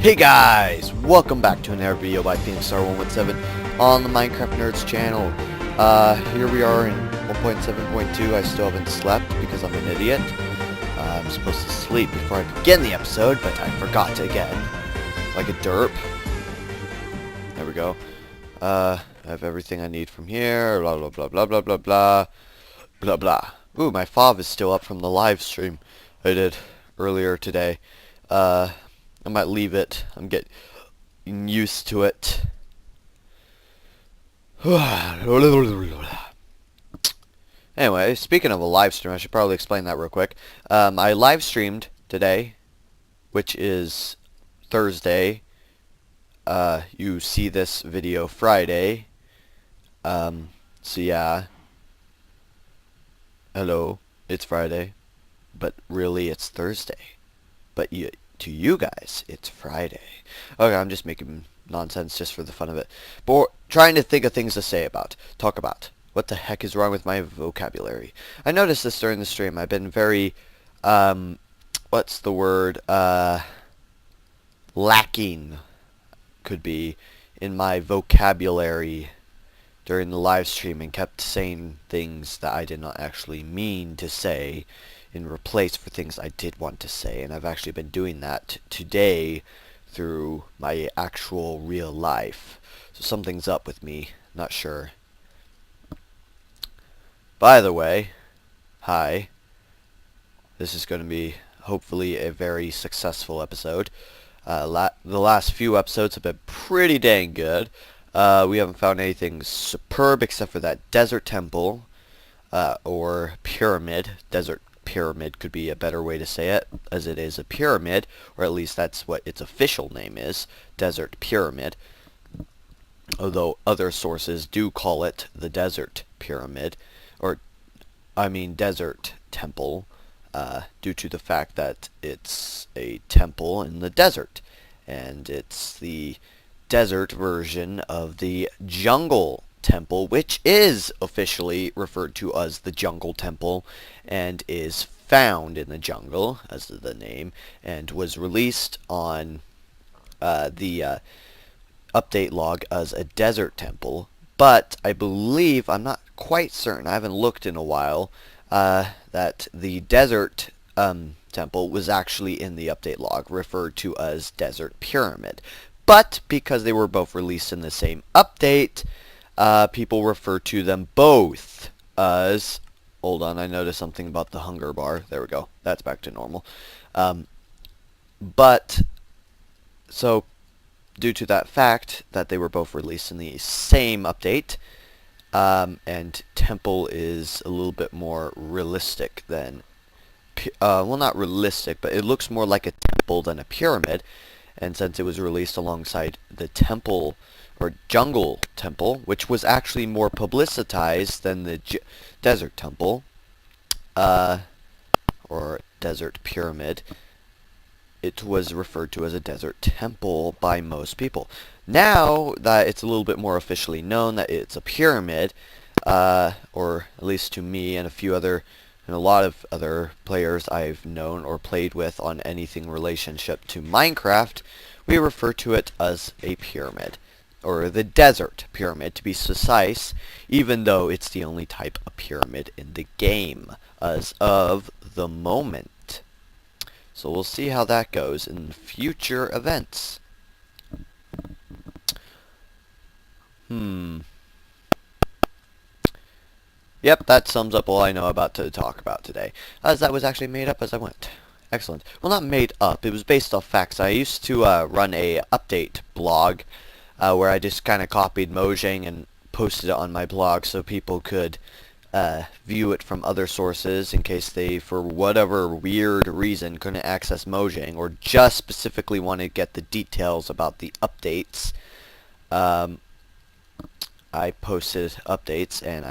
Hey guys, welcome back to another video by PhoenixStar117 on the Minecraft Nerds channel. Here we are in 1.7.2. I still haven't slept because I'm an idiot. I'm supposed to sleep before I begin the episode, but I forgot again. Like a derp. There we go. I have everything I need from here. Blah blah blah blah blah blah blah blah blah. Ooh, my fob is still up from the live stream I did earlier today. I might leave it. I'm getting used to it. Anyway, speaking of a live stream, I should probably explain that real quick. I live streamed today, which is Thursday. You see this video Friday. So yeah. Hello, it's Friday. But really it's Thursday. But to you guys, it's Friday. Okay, I'm just making nonsense just for the fun of it. But we're trying to think of things to talk about. What the heck is wrong with my vocabulary? I noticed this during the stream. I've been very, what's the word? Lacking, could be, in my vocabulary during the live stream and kept saying things that I did not actually mean to say in replace for things I did want to say, and I've actually been doing that today through my actual real life. So something's up with me, not sure. By the way, hi. This is going to be hopefully a very successful episode. The last few episodes have been pretty dang good. We haven't found anything superb except for that desert temple, or pyramid. Desert pyramid could be a better way to say it, as it is a pyramid, or at least that's what its official name is, Desert Pyramid. Although other sources do call it the Desert Pyramid, or I mean Desert Temple, due to the fact that it's a temple in the desert, and it's the desert version of the Jungle Temple, which is officially referred to as the Jungle Temple and is found in the jungle, as the name, and was released on the update log as a desert temple. But I believe, I'm not quite certain, I haven't looked in a while, that the desert temple was actually in the update log referred to as Desert Pyramid. But because they were both released in the same update, people refer to them both as... Hold on, I noticed something about the hunger bar. There we go. That's back to normal. But, so, due to that fact that they were both released in the same update, and Temple is a little bit more realistic than... well, not realistic, but it looks more like a temple than a pyramid. And since it was released alongside the temple, or Jungle Temple, which was actually more publicized than the Desert Temple, or Desert Pyramid, it was referred to as a Desert Temple by most people. Now that it's a little bit more officially known that it's a pyramid, or at least to me and a lot of other players I've known or played with on anything relationship to Minecraft, we refer to it as a pyramid, or the Desert Pyramid to be precise, even though it's the only type of pyramid in the game as of the moment. So we'll see how that goes in future events. Yep, that sums up all I know about to talk about today, as that was actually made up as I went. Excellent. Well, not made up, it was based off facts. I used to run a update blog where I just kind of copied Mojang and posted it on my blog so people could view it from other sources in case they, for whatever weird reason, couldn't access Mojang or just specifically wanted to get the details about the updates. I posted updates, and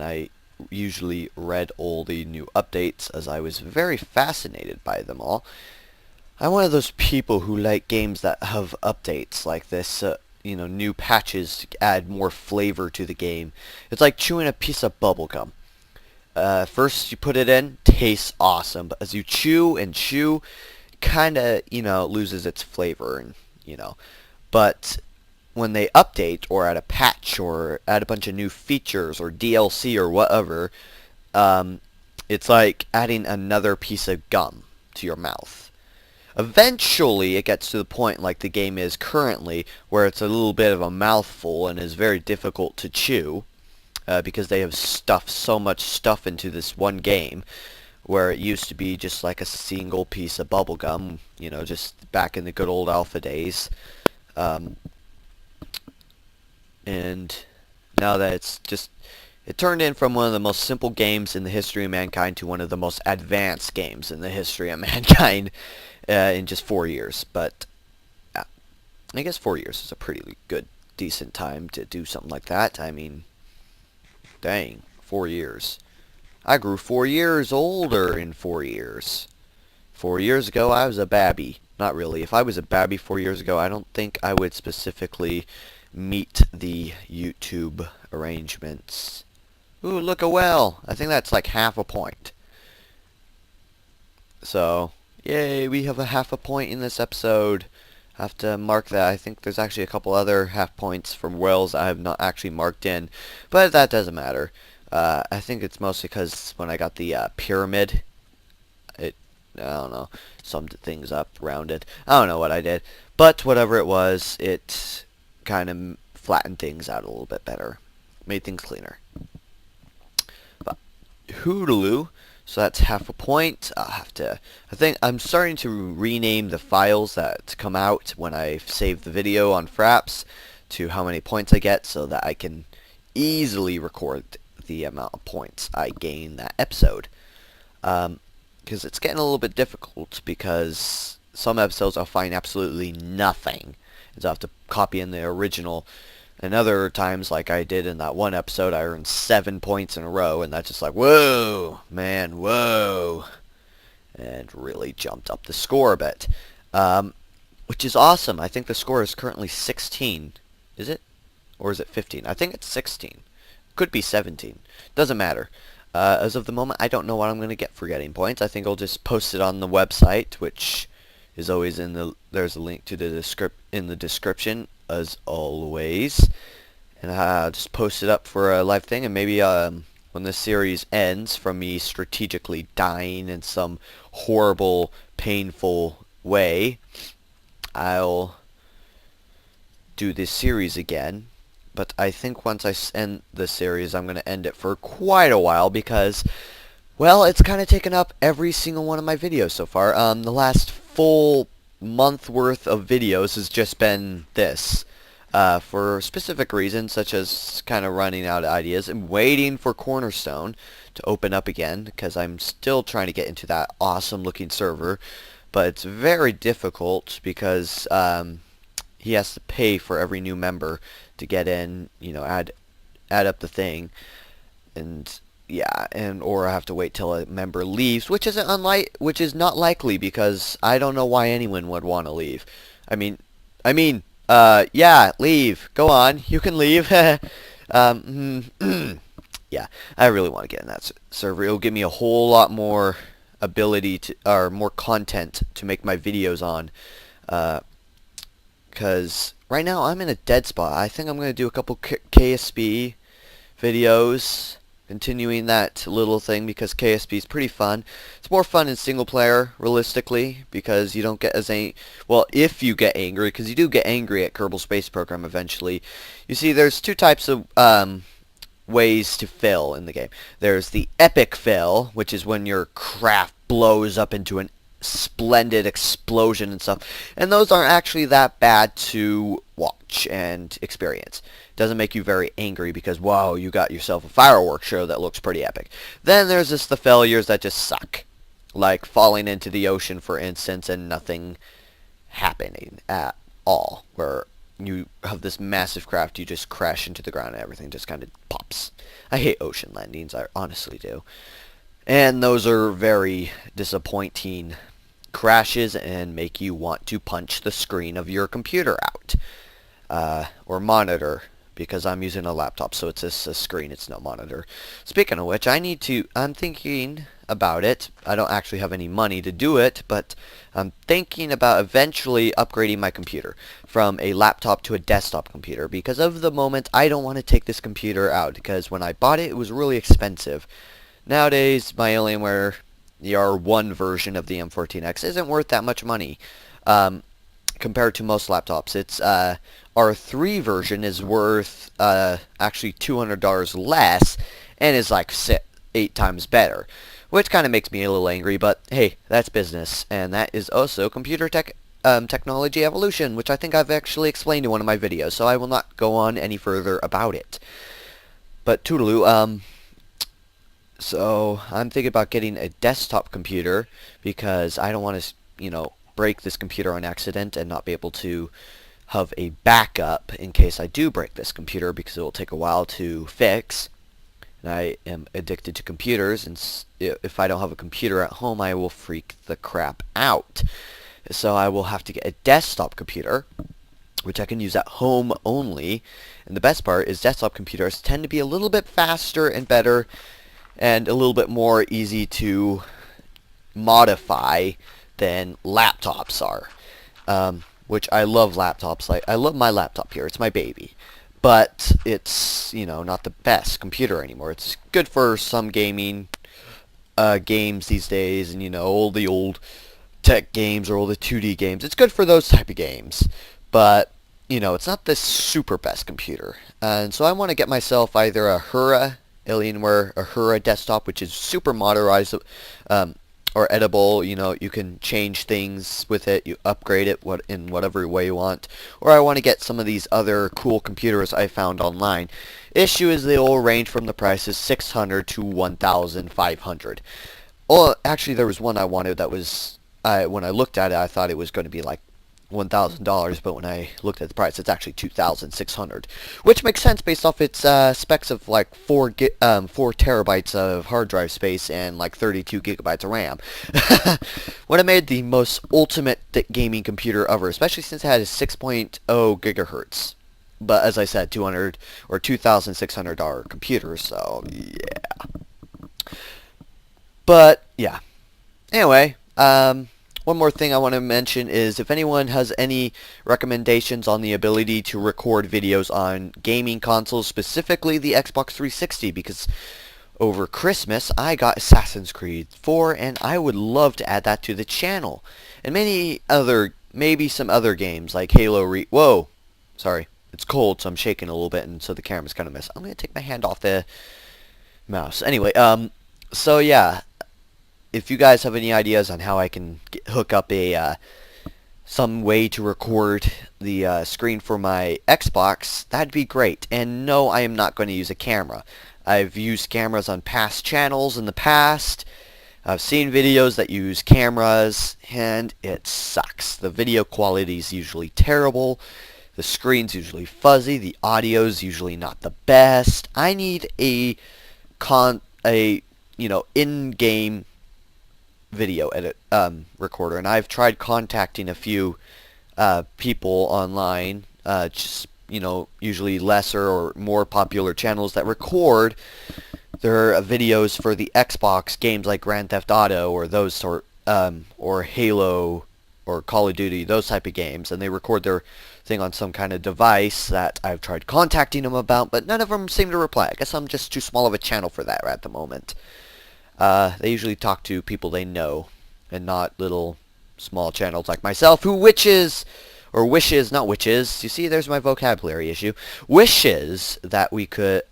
I usually read all the new updates as I was very fascinated by them all. I'm one of those people who like games that have updates like this, new patches to add more flavor to the game. It's like chewing a piece of bubblegum. First you put it in, tastes awesome, but as you chew and chew, kind of, loses its flavor, and, but when they update or add a patch or add a bunch of new features or DLC or whatever, it's like adding another piece of gum to your mouth. Eventually, it gets to the point like the game is currently, where it's a little bit of a mouthful and is very difficult to chew, because they have stuffed so much stuff into this one game, where it used to be just like a single piece of bubble gum, just back in the good old alpha days. And now that it turned in from one of the most simple games in the history of mankind to one of the most advanced games in the history of mankind in just 4 years. But I guess 4 years is a pretty good, decent time to do something like that. I mean, dang, 4 years. I grew 4 years older in 4 years. 4 years ago, I was a babby. Not really. If I was a babby 4 years ago, I don't think I would specifically meet the YouTube arrangements. Ooh, look a well. I think that's like half a point. So, yay, we have a half a point in this episode. I have to mark that. I think there's actually a couple other half points from wells I have not actually marked in, but that doesn't matter. I think it's mostly because when I got the pyramid, I don't know, summed things up, rounded. I don't know what I did, but whatever it was, it kind of flattened things out a little bit better, made things cleaner. But hootaloo, so that's half a point. I think I'm starting to rename the files that come out when I save the video on Fraps to how many points I get, so that I can easily record the amount of points I gain that episode. Because it's getting a little bit difficult, because some episodes I'll find absolutely nothing, and so I have to copy in the original. And other times, like I did in that one episode, I earned 7 points in a row, and that's just like, whoa, man, whoa, and really jumped up the score a bit, which is awesome. I think the score is currently 16. Is it? Or is it 15? I think it's 16. Could be 17. Doesn't matter. As of the moment, I don't know what I'm going to get for getting points. I think I'll just post it on the website, which is always there's a link to in the description, as always. And I'll just post it up for a live thing, and maybe when this series ends from me strategically dying in some horrible, painful way, I'll do this series again. But I think once I end the series, I'm going to end it for quite a while, because, well, it's kind of taken up every single one of my videos so far. The last full month worth of videos has just been this, for specific reasons, such as kind of running out of ideas and waiting for Cornerstone to open up again, because I'm still trying to get into that awesome looking server, but it's very difficult because he has to pay for every new member to get in, add up the thing, and yeah, or I have to wait till a member leaves, which is not likely, because I don't know why anyone would want to leave. I mean, yeah, leave. Go on, you can leave. Yeah, I really want to get in that server. It'll give me a whole lot more ability to, or more content to make my videos on, because right now I'm in a dead spot. I think I'm going to do a couple KSP videos, continuing that little thing, because KSP is pretty fun. It's more fun in single player, realistically, because you don't get as well, if you get angry, because you do get angry at Kerbal Space Program eventually. You see, there's two types of ways to fail in the game. There's the epic fail, which is when your craft blows up into an splendid explosion and stuff, and those aren't actually that bad to watch and experience. It doesn't make you very angry, because wow, you got yourself a fireworks show that looks pretty epic. Then there's just the failures that just suck, like falling into the ocean, for instance, and nothing happening at all, where you have this massive craft, you just crash into the ground and everything just kind of pops. I hate ocean landings, I honestly do. And those are very disappointing crashes and make you want to punch the screen of your computer out, or monitor, because I'm using a laptop, so it's just a screen, it's no monitor. Speaking of which, I'm thinking about it. I don't actually have any money to do it, but I'm thinking about eventually upgrading my computer from a laptop to a desktop computer, because of the moment I don't want to take this computer out, because when I bought it, it was really expensive. Nowadays, my Alienware, the R1 version of the M14X, isn't worth that much money. Compared to most laptops. Its R3 version is worth actually $200 less and is like 8 times better, which kind of makes me a little angry, but hey, that's business, and that is also computer technology evolution, which I think I've actually explained in one of my videos, so I will not go on any further about it. But toodaloo, so I'm thinking about getting a desktop computer because I don't want to, break this computer on accident and not be able to have a backup in case I do break this computer, because it will take a while to fix. And I am addicted to computers, and if I don't have a computer at home, I will freak the crap out. So I will have to get a desktop computer, which I can use at home only. And the best part is desktop computers tend to be a little bit faster and better and a little bit more easy to modify than laptops are, which I love laptops. Like, I love my laptop here. It's my baby, but it's not the best computer anymore. It's good for some gaming games these days, and all the old tech games or all the 2D games. It's good for those type of games, but it's not the super best computer. And so I want to get myself either a Alienware Ahura desktop, which is super modernized, or edible. You can change things with it, you upgrade it in whatever way you want. Or I want to get some of these other cool computers I found online. Issue is they all range from the prices $600 to $1,500. Well, actually there was one I wanted that was, when I looked at it, I thought it was going to be like $1,000, but when I looked at the price, it's actually $2,600, which makes sense based off its specs of like 4 terabytes of hard drive space and like 32 gigabytes of RAM. Would have made the most ultimate gaming computer ever, especially since it had a 6.0 gigahertz. But as I said, $200 or $2,600 computer, so yeah. But yeah. Anyway, one more thing I want to mention is if anyone has any recommendations on the ability to record videos on gaming consoles, specifically the Xbox 360, because over Christmas I got Assassin's Creed 4 and I would love to add that to the channel. And maybe some other games like Halo Whoa! Sorry, it's cold, so I'm shaking a little bit, and so the camera's kind of messed. I'm going to take my hand off the mouse. Anyway, so yeah. If you guys have any ideas on how I can hook up some way to record the screen for my Xbox, that'd be great. And no, I am not going to use a camera. I've used cameras on past channels in the past. I've seen videos that use cameras, and it sucks. The video quality is usually terrible. The screen's usually fuzzy. The audio's usually not the best. I need a in-game video edit recorder, and I've tried contacting a few people online, just usually lesser or more popular channels that record their videos for the Xbox games like Grand Theft Auto or those sort, or Halo or Call of Duty, those type of games, and they record their thing on some kind of device that I've tried contacting them about, but none of them seem to reply. I guess I'm just too small of a channel for that at the moment. They usually talk to people they know, and not little small channels like myself who wishes, not witches, you see, there's my vocabulary issue, wishes that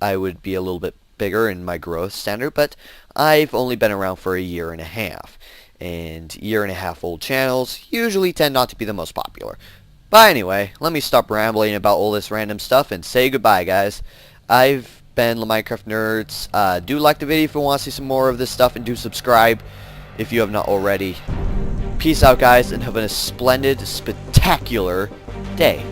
I would be a little bit bigger in my growth standard, but I've only been around for a year and a half, and year-and-a-half old channels usually tend not to be the most popular. But anyway, let me stop rambling about all this random stuff and say goodbye, guys. I've been the Minecraft Nerds. Do like the video if you want to see some more of this stuff, and do subscribe if you have not already. Peace out, guys, and have a splendid, spectacular day.